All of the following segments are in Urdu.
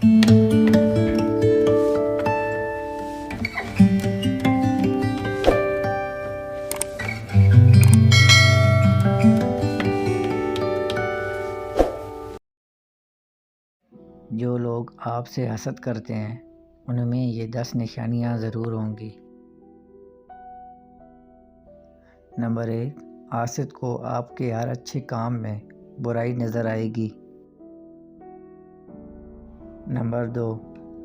جو لوگ آپ سے حسد کرتے ہیں ان میں یہ 10 نشانیاں ضرور ہوں گی۔ نمبر 1، حاسد کو آپ کے ہر اچھے کام میں برائی نظر آئے گی۔ نمبر 2،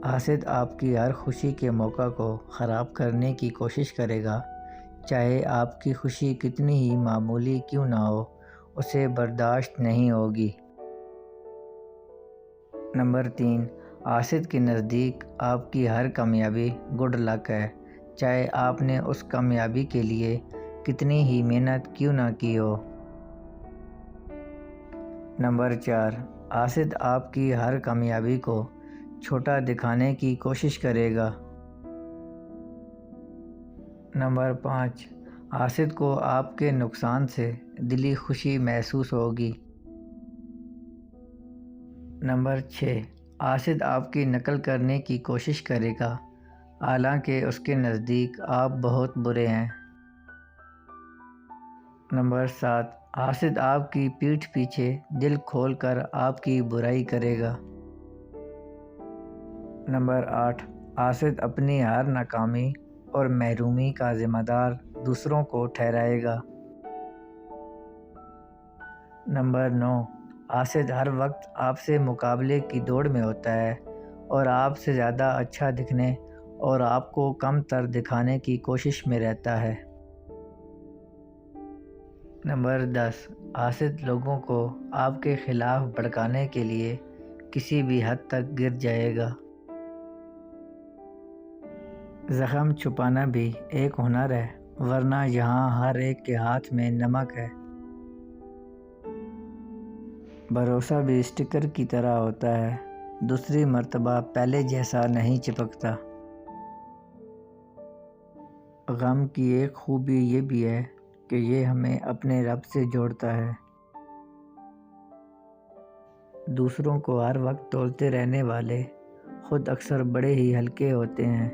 حاسد آپ کی ہر خوشی کے موقع کو خراب کرنے کی کوشش کرے گا، چاہے آپ کی خوشی کتنی ہی معمولی کیوں نہ ہو، اسے برداشت نہیں ہوگی۔ نمبر 3، حاسد کے نزدیک آپ کی ہر کامیابی گڈ لک ہے، چاہے آپ نے اس کامیابی کے لیے کتنی ہی محنت کیوں نہ کی ہو۔ نمبر 4، حاسد آپ کی ہر کامیابی کو چھوٹا دکھانے کی کوشش کرے گا۔ نمبر 5، حاسد کو آپ کے نقصان سے دلی خوشی محسوس ہوگی۔ نمبر 6، حاسد آپ کی نقل کرنے کی کوشش کرے گا، حالانکہ اس کے نزدیک آپ بہت برے ہیں۔ نمبر 7، حاسد آپ کی پیٹھ پیچھے دل کھول کر آپ کی برائی کرے گا۔ نمبر 8، حاسد اپنی ہر ناکامی اور محرومی کا ذمہ دار دوسروں کو ٹھہرائے گا۔ نمبر 9، حاسد ہر وقت آپ سے مقابلے کی دوڑ میں ہوتا ہے اور آپ سے زیادہ اچھا دکھنے اور آپ کو کم تر دکھانے کی کوشش میں رہتا ہے۔ نمبر 10، حاسد لوگوں کو آپ کے خلاف بھڑکانے کے لیے کسی بھی حد تک گر جائے گا۔ زخم چھپانا بھی ایک ہنر ہے، ورنہ یہاں ہر ایک کے ہاتھ میں نمک ہے۔ بھروسہ بھی اسٹیکر کی طرح ہوتا ہے، دوسری مرتبہ پہلے جیسا نہیں چپکتا۔ غم کی ایک خوبی یہ بھی ہے کہ یہ ہمیں اپنے رب سے جوڑتا ہے۔ دوسروں کو ہر وقت تولتے رہنے والے خود اکثر بڑے ہی ہلکے ہوتے ہیں۔